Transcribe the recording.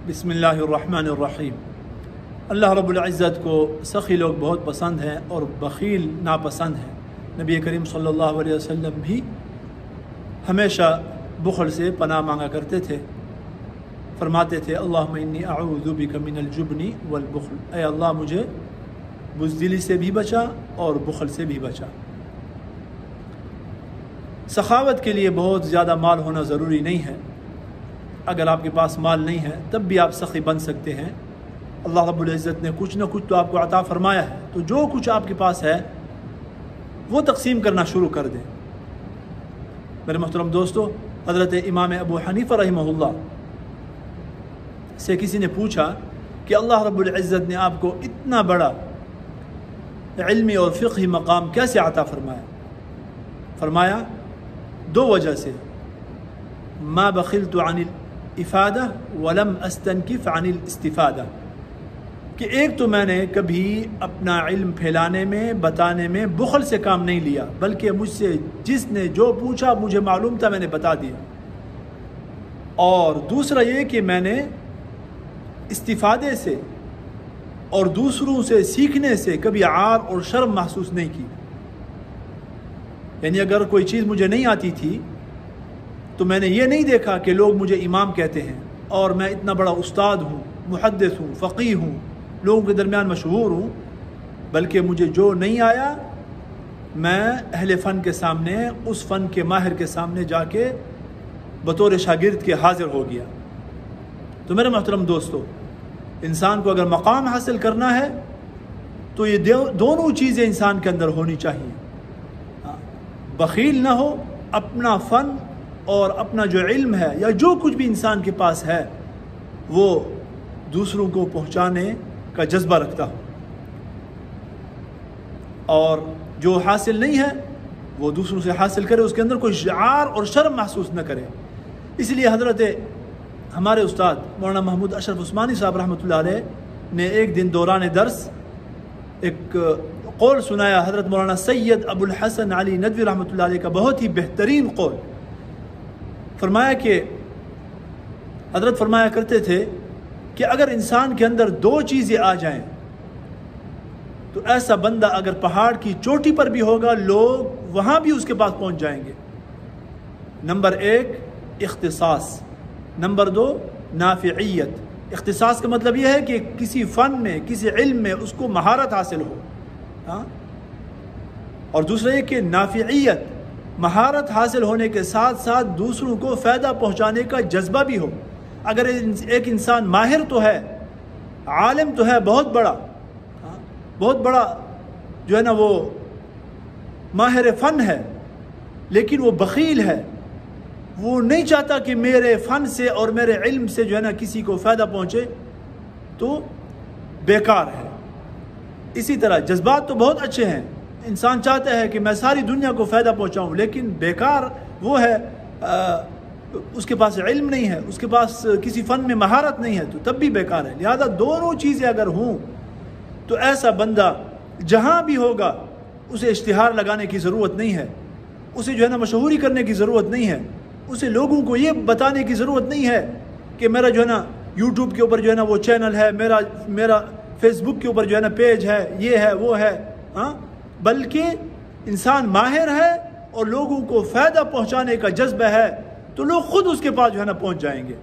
بسم اللہ الرحمن الرحیم۔ اللہ رب العزت کو سخی لوگ بہت پسند ہیں اور بخیل ناپسند ہیں۔ نبی کریم صلی اللہ علیہ وسلم بھی ہمیشہ بخل سے پناہ مانگا کرتے تھے، فرماتے تھے اللہم انی اعوذ بک من الجبن والبخل، اے اللہ مجھے بزدلی سے بھی بچا اور بخل سے بھی بچا۔ سخاوت کے لیے بہت زیادہ مال ہونا ضروری نہیں ہے۔ اگر آپ کے پاس مال نہیں ہے تب بھی آپ سخی بن سکتے ہیں۔ اللہ رب العزت نے کچھ نہ کچھ تو آپ کو عطا فرمایا ہے، تو جو کچھ آپ کے پاس ہے وہ تقسیم کرنا شروع کر دیں۔ میرے محترم دوستو، حضرت امام ابو حنیفہ رحمہ اللہ سے کسی نے پوچھا کہ اللہ رب العزت نے آپ کو اتنا بڑا علمی اور فقہی مقام کیسے عطا فرمایا؟ فرمایا دو وجہ سے، ما بخلت عن الافادہ ولم استنکف عن الاستفادہ، کہ ایک تو میں نے کبھی اپنا علم پھیلانے میں بتانے میں بخل سے کام نہیں لیا، بلکہ مجھ سے جس نے جو پوچھا مجھے معلوم تھا میں نے بتا دیا، اور دوسرا یہ کہ میں نے استفادے سے اور دوسروں سے سیکھنے سے کبھی عار اور شرم محسوس نہیں کی۔ یعنی اگر کوئی چیز مجھے نہیں آتی تھی تو میں نے یہ نہیں دیکھا کہ لوگ مجھے امام کہتے ہیں اور میں اتنا بڑا استاد ہوں، محدث ہوں، فقیہ ہوں، لوگوں کے درمیان مشہور ہوں، بلکہ مجھے جو نہیں آیا میں اہل فن کے سامنے، اس فن کے ماہر کے سامنے جا کے بطور شاگرد کے حاضر ہو گیا۔ تو میرے محترم دوستو، انسان کو اگر مقام حاصل کرنا ہے تو یہ دونوں چیزیں انسان کے اندر ہونی چاہیے۔ بخیل نہ ہو، اپنا فن اور اپنا جو علم ہے یا جو کچھ بھی انسان کے پاس ہے وہ دوسروں کو پہنچانے کا جذبہ رکھتا ہو، اور جو حاصل نہیں ہے وہ دوسروں سے حاصل کرے، اس کے اندر کوئی شعار اور شرم محسوس نہ کرے۔ اس لیے حضرت ہمارے استاد مولانا محمود اشرف عثمانی صاحب رحمۃ اللہ علیہ نے ایک دن دوران درس ایک قول سنایا، حضرت مولانا سید ابو الحسن علی ندوی رحمۃ اللہ علیہ کا بہت ہی بہترین قول۔ فرمایا کہ حضرت فرمایا کرتے تھے کہ اگر انسان کے اندر دو چیزیں آ جائیں تو ایسا بندہ اگر پہاڑ کی چوٹی پر بھی ہوگا لوگ وہاں بھی اس کے پاس پہنچ جائیں گے۔ نمبر ایک اختصاص، نمبر دو نافعیت۔ اختصاص کا مطلب یہ ہے کہ کسی فن میں، کسی علم میں اس کو مہارت حاصل ہو، اور دوسرا یہ کہ نافعیت، مہارت حاصل ہونے کے ساتھ ساتھ دوسروں کو فائدہ پہنچانے کا جذبہ بھی ہو۔ اگر ایک انسان ماہر تو ہے، عالم تو ہے، بہت بڑا جو ہے نا وہ ماہر فن ہے، لیکن وہ بخیل ہے، وہ نہیں چاہتا کہ میرے فن سے اور میرے علم سے جو ہے نا کسی کو فائدہ پہنچے، تو بیکار ہے۔ اسی طرح جذبات تو بہت اچھے ہیں، انسان چاہتا ہے کہ میں ساری دنیا کو فائدہ پہنچاؤں، لیکن بیکار وہ ہے، اس کے پاس علم نہیں ہے، اس کے پاس کسی فن میں مہارت نہیں ہے، تو تب بھی بیکار ہے۔ لہذا دونوں چیزیں اگر ہوں تو ایسا بندہ جہاں بھی ہوگا اسے اشتہار لگانے کی ضرورت نہیں ہے، اسے جو ہے نا مشہوری کرنے کی ضرورت نہیں ہے، اسے لوگوں کو یہ بتانے کی ضرورت نہیں ہے کہ میرا جو ہے نا یوٹیوب کے اوپر جو ہے نا وہ چینل ہے، میرا فیس بک کے اوپر جو ہے نا پیج ہے، یہ ہے وہ ہے، بلکہ انسان ماہر ہے اور لوگوں کو فائدہ پہنچانے کا جذبہ ہے تو لوگ خود اس کے پاس جو ہے نا پہنچ جائیں گے۔